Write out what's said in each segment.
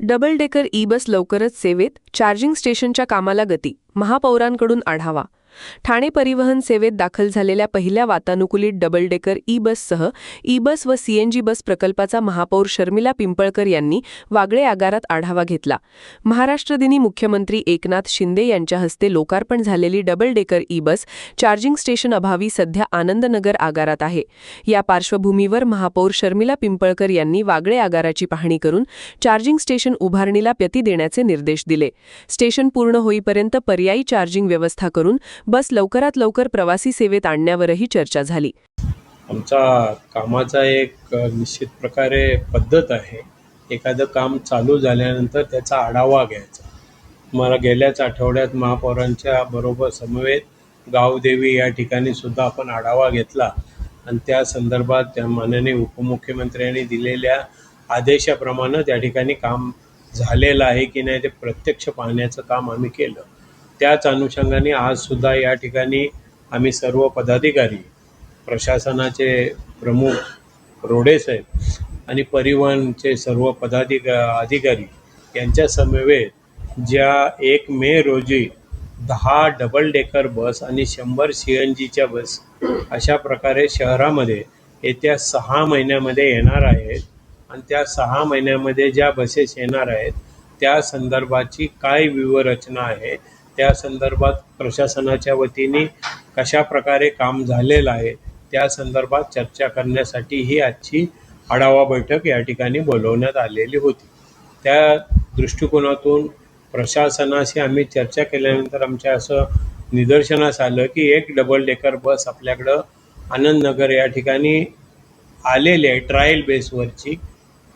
Double decker E बस लवकरच सेवेत, charging स्टेशनच्या कामाला गती, महापौरांकडून आढावा. ठाणे परिवहन सेवेत दाखल झालेल्या पहिल्या वातानुकूलित डबल डेकर ई बससह ई बस व सीएनजी बस प्रकल्पाचा महापौर शर्मिला पिंपळकर यांनी वागळे आगारात आढावा घेतला. महाराष्ट्र दिनी मुख्यमंत्री एकनाथ शिंदे यांच्या हस्ते लोकार्पण झालेली डबल डेकर ई बस चार्जिंग स्टेशन अभावी सध्या आनंदनगर आगारात आहे. या पार्श्वभूमीवर महापौर शर्मिला पिंपळकर यांनी वागळे आगाराची पाहणी करून चार्जिंग स्टेशन उभारणीला गती देण्याचे निर्देश दिले. स्टेशन पूर्ण होईपर्यंत पर्यायी चार्जिंग व्यवस्था करून बस लवकरात लवकर प्रवासी सेवेत आणण्यावरही चर्चा झाली. आमचा कामाचा एक निश्चित प्रकारे पद्धत आहे. एखादं काम चालू झाल्यानंतर त्याचा आढावा घ्यायचा. मला गेल्याच आठवड्यात महापौरांच्या बरोबर समवेत गावदेवी या ठिकाणी सुद्धा आपण आढावा घेतला आणि त्या संदर्भात त्या माननीय उपमुख्यमंत्र्यांनी दिलेल्या आदेशाप्रमाणे त्या ठिकाणी काम झालेलं आहे की नाही ते प्रत्यक्ष पाहण्याचं काम आम्ही केलं. त्याच अनुषंगाने आजसुद्धा या ठिकाणी आम्ही सर्व पदाधिकारी, प्रशासनाचे प्रमुख रोडे साहेब आणि परिवहनचे सर्व अधिकारी यांच्या समवेत ज्या 1 मे रोजी 10 डबल डेकर बस आणि 100 CNGच्या बस अशा प्रकारे शहरामध्ये येत्या 6 महिन्यामध्ये येणार आहेत आणि त्या 6 महिन्यामध्ये ज्या बसेस येणार आहेत त्या संदर्भाची काय व्यूहरचना आहे, त्या संदर्भात प्रशासनाच्या वतीने कशा प्रकारे काम झालेलं आहे त्या संदर्भात चर्चा करण्यासाठी ही आजची आढावा बैठक या ठिकाणी बोलवण्यात आलेली होती. त्या दृष्टिकोनातून प्रशासनाशी आम्ही चर्चा केल्यानंतर आमच्या असं निदर्शनास आलं की एक डबल डेकर बस आपल्याकडं आनंदनगर या ठिकाणी आलेली आहे ट्रायल बेसवरची.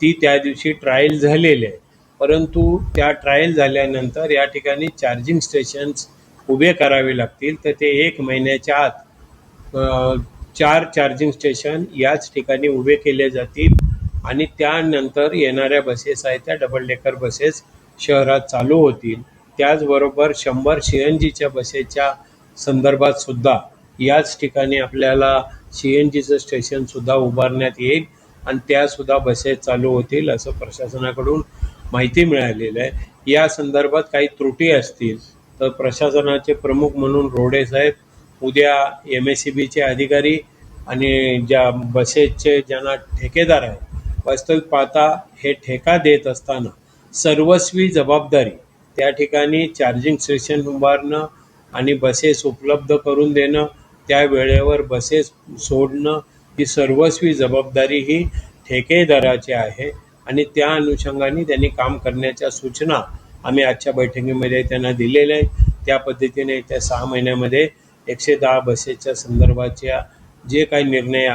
ती त्या दिवशी ट्रायल झालेली आहे, परंतु त्या ट्रायल झाल्यानंतर या ठिकाणी चार्जिंग स्टेशन्स उभे करावे लागतील. तर ते 1 महिन्याच्या आत 4 चार्जिंग स्टेशन याच ठिकाणी उभे केले जातील आणि त्यानंतर येणाऱ्या बसेस आहेत त्या डबल डेकर बसेस शहरात चालू होतील. त्याचबरोबर 100 CNGच्या बसेसच्या संदर्भात सुद्धा याच ठिकाणी आपल्याला CNGचं स्टेशनसुद्धा उभारण्यात येईल आणि त्यासुद्धा बसेस चालू होतील असं प्रशासनाकडून माहिती मिळालेलं आहे. या संदर्भात काही त्रुटी असतील तर प्रशासनाचे प्रमुख म्हणून रोडे साहेब उद्या MSEBचे अधिकारी आणि ज्या बसेसचे ज्यांना ठेकेदार आहेत, वास्तविक पाहता हे ठेका देत असताना सर्वस्वी जबाबदारी त्या ठिकाणी चार्जिंग स्टेशन उभारणं आणि बसेस उपलब्ध करून देणं, त्या वेळेवर बसेस सोडणं ही सर्वस्वी जबाबदारी ही ठेकेदाराची आहे आणि त्या अनुषंगाने त्यांनी काम करण्याच्या सूचना आम्ही आजच्या बैठकीमध्ये त्यांना दिलेल्या आहेत. त्या पद्धतीने येत्या 6 महिन्यामध्ये 110 बसेसच्या संदर्भाच्या जे काही निर्णय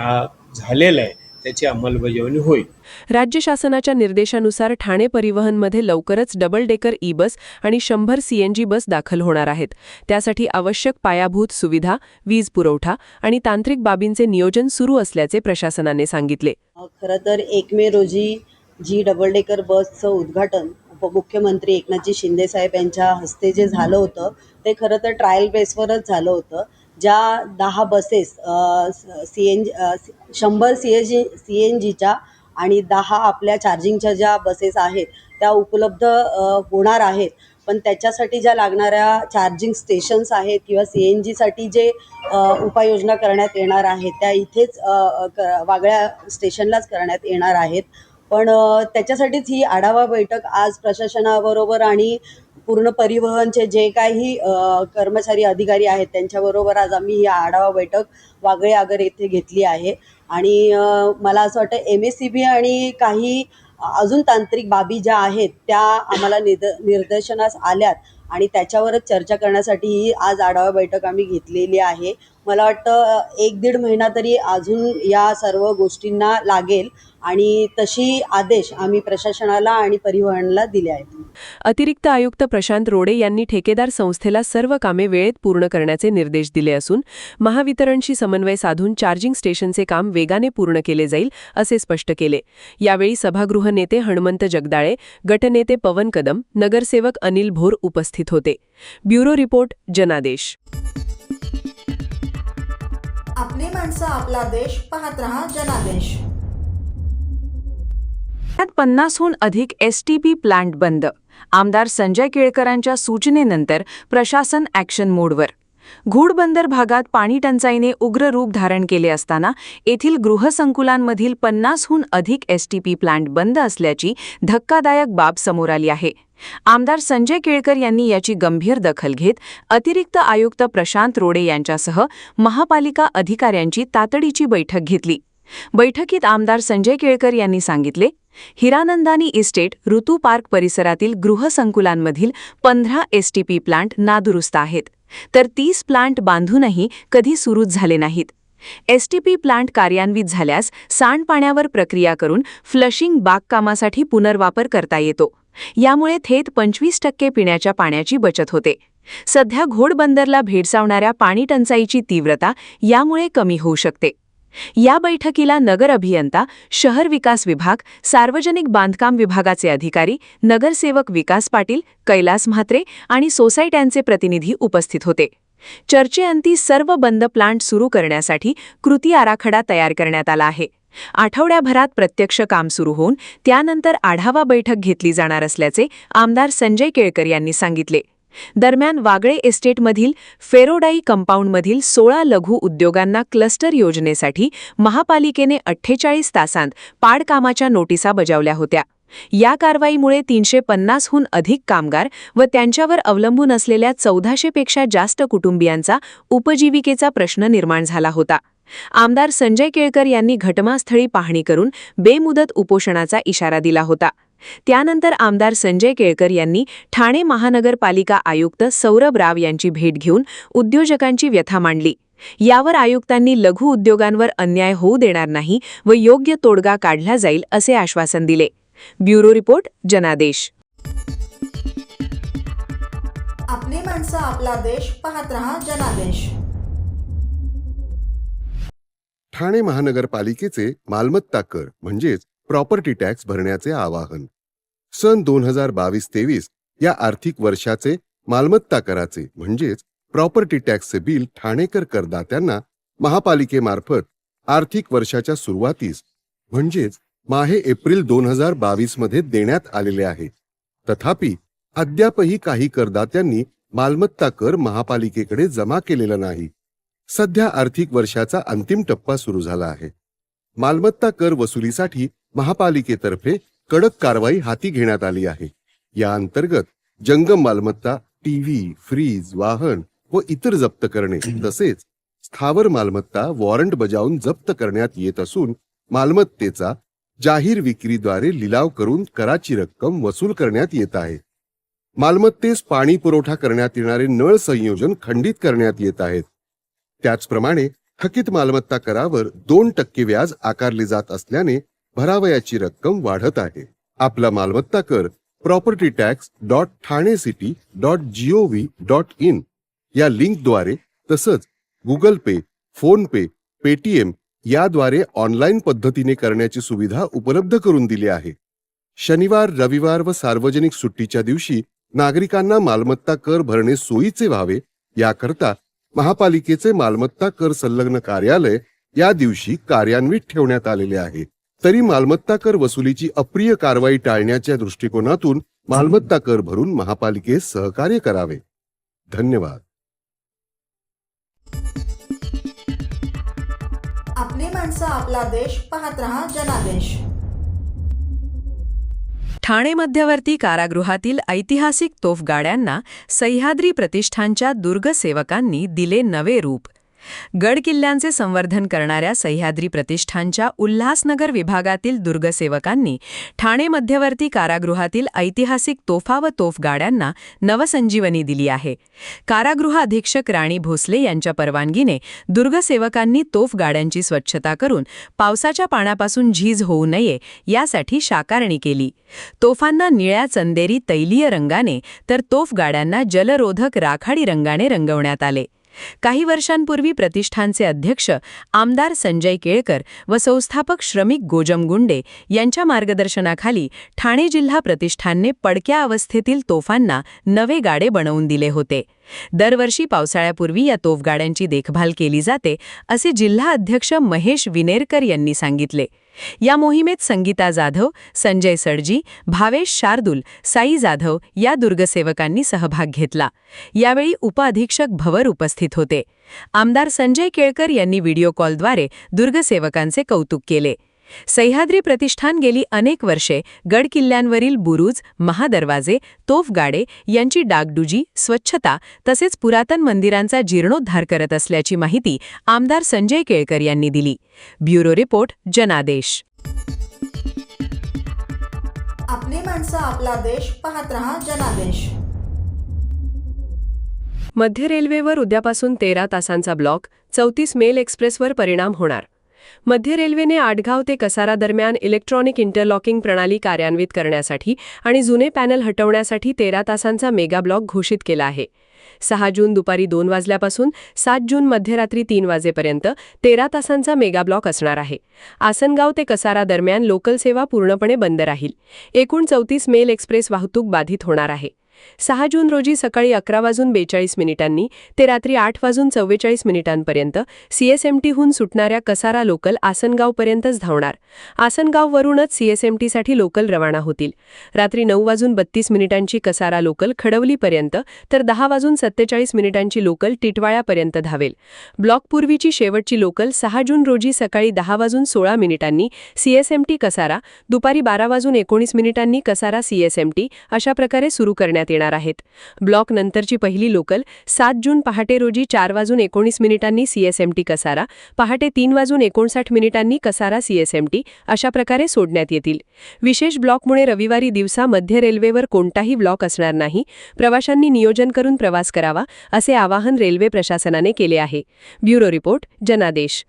झालेला आहे त्याची अंमलबजावणी होईल. राज्य शासनाच्या निर्देशानुसार ठाणे परिवहनमध्ये लवकरच डबल डेकर ई बस आणि 100 CNG बस दाखल होणार आहेत. त्यासाठी आवश्यक पायाभूत सुविधा, वीज पुरवठा आणि तांत्रिक बाबींचे नियोजन सुरू असल्याचे प्रशासनाने सांगितले. खरं तर 1 मे रोजी जी डबल डेकर बसचं उद्घाटन उपमुख्यमंत्री एकनाथजी शिंदे साहेब यांच्या हस्ते जे झालं होतं ते खरं तर ट्रायल बेसवरच झालं होतं. ज्या 10 बसेस 100 CNGच्या आणि 10 आपल्या चार्जिंगच्या ज्या बसेस आहेत त्या उपलब्ध होणार आहेत, पण त्याच्यासाठी ज्या लागणाऱ्या चार्जिंग स्टेशन्स आहेत किंवा CNGसाठी जे उपाययोजना करण्यात येणार आहेत त्या इथेच वागळ्या स्टेशनलाच करण्यात येणार आहेत. पण त्याच्यासाठीच ही आढावा बैठक आज प्रशासनाबरोबर आणि पूर्ण परिवहनचे जे काही कर्मचारी अधिकारी आहेत त्यांच्याबरोबर आज आम्ही ही आढावा बैठक वागळे आगार येथे घेतली आहे. आणि मला असं वाटतं MSEB आणि काही अजून तांत्रिक बाबी ज्या आहेत त्या आम्हाला निर्देशनास आल्यात आणि त्याच्यावरच चर्चा करण्यासाठी ही आज आढावा बैठक आम्ही घेतलेली आहे. मला वाटतं 1-1.5 महिना तरी अजून या सर्व गोष्टींना लागेल आणि तशी आदेश आम्ही प्रशासनाला आणि परिवहनला दिले आहेत. अतिरिक्त आयुक्त प्रशांत रोडे यांनी ठेकेदार संस्थेला सर्व कामे वेळेत पूर्ण करण्याचे निर्देश दिले असून महावितरणशी समन्वय साधून चार्जिंग स्टेशनचे काम वेगाने पूर्ण केले जाईल असे स्पष्ट केले. यावेळी सभागृह नेते हनुमंत जगदाळे, गटनेते पवन कदम, नगरसेवक अनिल भोर उपस्थित होते. ब्युरो रिपोर्ट, जनादेश. आपली माणसं, आपला देश. पाहत रहा जनादेश. ठाण्यात 50हून अधिक STP प्लांट बंद. आमदार संजय केळकरांच्या सूचनेनंतर प्रशासन ॲक्शन मोडवर. घोडबंदर भागात पाणी टंचाईने उग्र रूप धारण केले असताना येथील गृहसंकुलांमधील 50हून अधिक STP प्लांट बंद असल्याची धक्कादायक बाब समोर आली आहे. आमदार संजय केळकर यांनी याची गंभीर दखल घेत अतिरिक्त आयुक्त प्रशांत रोडे यांच्यासह महापालिका अधिकाऱ्यांची तातडीची बैठक घेतली. बैठकीत आमदार संजय केळकर यांनी सांगितले, हिरानंदानी इस्टेट, ऋतू पार्क परिसरातील गृहसंकुलांमधील 15 STP प्लांट नादुरुस्त आहेत, तर 30 प्लांट बांधूनही कधी सुरूच झाले नाहीत. STP प्लांट कार्यान्वित झाल्यास सांडपाण्यावर प्रक्रिया करून फ्लशिंग बागकामासाठी पुनर्वापर करता येतो. यामुळे थेट 25% पिण्याच्या पाण्याची बचत होते. सध्या घोडबंदरला भेडसावणाऱ्या पाणी टंचाईची तीव्रता यामुळे कमी होऊ शकते. या बैठकीला नगर अभियंता, शहर विकास विभाग, सार्वजनिक बांधकाम विभागाचे अधिकारी, नगरसेवक विकास पाटील, कैलास म्हात्रे आणि सोसायट्यांचे प्रतिनिधी उपस्थित होते. चर्चेअंती सर्व बंद प्लांट सुरू करण्यासाठी कृती आराखडा तयार करण्यात आला आहे. आठवड्याभरात प्रत्यक्ष काम सुरू होऊन त्यानंतर आढावा बैठक घेतली जाणार असल्याचे आमदार संजय केळकर यांनी सांगितले. दरम्यान वागळे एस्टेटमधील फेरोडाई कंपाऊंडमधील 16 लघु उद्योगांना क्लस्टर योजनेसाठी महापालिकेने 48 तासांत पाडकामाच्या नोटिसा बजावल्या होत्या. या कारवाईमुळे 350हून अधिक कामगार व त्यांच्यावर अवलंबून असलेल्या 1400 पेक्षा जास्त कुटुंबियांचा उपजीविकेचा प्रश्न निर्माण झाला होता. आमदार संजय केळकर यांनी घटनास्थळी पाहणी करून बेमुदत उपोषणाचा इशारा दिला होता. त्यानंतर आमदार संजय केळकर यांनी ठाणे महानगरपालिका आयुक्त सौरभ राव यांची भेट घेऊन उद्योजकांची व्यथा मांडली. यावर आयुक्तांनी लघु उद्योगांवर अन्याय होऊ देणार नाही व योग्य तोडगा काढला जाईल असे आश्वासन दिले. ब्युरो रिपोर्ट, जनादेश. आपली माणसं, आपला देश. पाहत रहा जनादेश. ठाणे महानगरपालिकेचे मालमत्ता कर म्हणजेच प्रॉपर्टी टॅक्स भरण्याचे आवाहन. सन 2022-23 या आर्थिक वर्षाचे मालमत्ता कराचे म्हणजेच प्रॉपर्टी टॅक्सचे बिल ठाणेकर करदात्यांना महापालिकेमार्फत आर्थिक वर्षाच्या सुरुवातीस म्हणजेच माहे एप्रिल 2022 मध्ये देण्यात आलेले आहे. तथापि अद्यापही काही करदात्यांनी मालमत्ता कर महापालिकेकडे जमा केलेला नाही. सध्या आर्थिक वर्षाचा अंतिम टप्पा सुरू झाला आहे. मालमत्ता कर वसुलीसाठी महापालिकेतर्फे कडक कारवाई हाती घेण्यात आली आहे. या अंतर्गत जंगम मालमत्ता, टीव्ही, फ्रीज, वाहन व इतर जप्त करणे तसेच स्थावर मालमत्ता वॉरंट बजावून जप्त करण्यात येत असून मालमत्तेचा जाहीर विक्रीद्वारे लिलाव करून कराची रक्कम वसूल करण्यात येत आहे. मालमत्तेस पाणी पुरवठा करण्यात येणारे नळ संयोजन खंडित करण्यात येत आहेत. त्याचप्रमाणे थकीत मालमत्ता करावर 2% व्याज आकारले जात असल्याने भरावयाची रक्कम वाढत आहे. आपला मालमत्ता कर propertytax.thanecity.gov.in या लिंकद्वारे तसंच गुगल पे, फोन पे, पेटीएम याद्वारे ऑनलाईन पद्धतीने करण्याची सुविधा उपलब्ध करून दिली आहे. शनिवार, रविवार व सार्वजनिक सुट्टीच्या दिवशी नागरिकांना मालमत्ता कर भरणे सोयीचे व्हावे याकरता महापालिकेचे मालमत्ता कर संलग्न कार्यालय या दिवशी कार्यान्वित ठेवण्यात आलेले आहे. तरी मालमत्ता कर वसुलीची अप्रिय कारवाई टाळण्याच्या दृष्टिकोनातून मालमत्ता कर भरून महापालिकेस सहकार्य करावे. धन्यवाद. आपली माणसं, आपला देश. पाहत रहा जनादेश. ठाणे मध्यवर्ती कारागृहातील ऐतिहासिक तोफगाड्यांना सह्याद्री प्रतिष्ठानच्या दुर्गसेवकांनी दिले नवे रूप. गडकिल्ल्यांचे संवर्धन करणाऱ्या सह्याद्री प्रतिष्ठानच्या उल्हासनगर विभागातील दुर्गसेवकांनी ठाणे मध्यवर्ती कारागृहातील ऐतिहासिक तोफा व तोफगाड्यांना नवसंजीवनी दिली आहे. कारागृह अधीक्षक राणी भोसले यांच्या परवानगीने दुर्गसेवकांनी तोफगाड्यांची स्वच्छता करून पावसाच्या पाण्यापासून झीज होऊ नये यासाठी शाकारणी केली. तोफांना निळ्या चंदेरी तैलीय रंगाने तर तोफगाड्यांना जलरोधक राखाडी रंगाने रंगवण्यात आले. काही वर्षांपूर्वी प्रतिष्ठानचे अध्यक्ष आमदार संजय केळकर व संस्थापक श्रमिक गोजम गुंडे यांच्या मार्गदर्शनाखाली ठाणे जिल्हा प्रतिष्ठानने पडक्या अवस्थेतील तोफांना नवे गाडे बनवून दिले होते. दरवर्षी पावसाळ्यापूर्वी या तोफगाड्यांची देखभाल केली जाते असे जिल्हा अध्यक्ष महेश विनेरकर यांनी सांगितले. या मोहिमेत संगीता जाधव, संजय सडजी, भावेश शार्दूल, साई जाधव या दुर्गसेवकांनी सहभाग घेतला. यावेळी उपअधीक्षक भवर उपस्थित होते. आमदार संजय केळकर यांनी व्हिडिओ कॉलद्वारे दुर्गसेवकांचे कौतुक केले. सह्याद्री प्रतिष्ठान गेली अनेक वर्षे गडकिल्ल्यांवरील बुरुज, महादरवाजे, तोफगाडे यांची डागडुजी, स्वच्छता तसेच पुरातन मंदिरांचा जीर्णोद्धार करत असल्याची माहिती आमदार संजय केळकर यांनी दिली. ब्युरो रिपोर्ट, जनादेश. आपली माणसं, आपला देश. पाहत रहा जनादेश. मध्य रेल्वेवर उद्यापासून 13 तासांचा ब्लॉक, 34 मेल एक्सप्रेसवर परिणाम होणार. मध्य रेल्वेने आटगाव ते कसारा दरम्यान इलेक्ट्रॉनिक इंटरलॉकिंग प्रणाली कार्यान्वित करण्यासाठी आणि जुने पॅनल हटवण्यासाठी 13 तासांचा मेगा ब्लॉक घोषित केला आहे. 6 जून दुपारी 2 वाजल्यापासून 7 जून मध्यरात्री 3 वाजेपर्यंत 13 तासांचा मेगा ब्लॉक असणार आहे. आसनगाव ते कसारा दरम्यान लोकल सेवा पूर्णपणे बंद राहील. एकूण 34 मेल एक्सप्रेस वाहतूक बाधित होणार आहे. 6 जून रोजी सकाळी 11:42 ते रात्री 8:44 सीएसएमटीहून सुटणाऱ्या कसारा लोकल आसनगावपर्यंतच धावणार. आसनगाववरूनच सीएसएमटीसाठी लोकल रवाना होतील. रात्री 9:32 कसारा लोकल खडवलीपर्यंत तर 10:47 लोकल टिटवाळ्यापर्यंत धावेल. ब्लॉकपूर्वीची शेवटची लोकल 6 जून रोजी सकाळी 10:16 सीएसएमटी कसारा, दुपारी 12:19 कसारा सीएसएमटी अशा प्रकारे सुरू करण्यात येणार आहेत. ब्लॉक नंतरची पहिली लोकल 7 जून पहाटे रोजी 4:19 सीएसएमटी कसारा, पहाटे 3:59 कसारा सीएसएमटी अशा प्रकारे सोडण्यात येतील. विशेष ब्लॉकमुळे रविवारी दिवसा मध्य रेल्वेवर कोणताही ब्लॉक असणार नाही. प्रवाशांनी नियोजन करून प्रवास करावा असे आवाहन रेल्वे प्रशासनाने केले आहे. ब्युरो रिपोर्ट, जनादेश.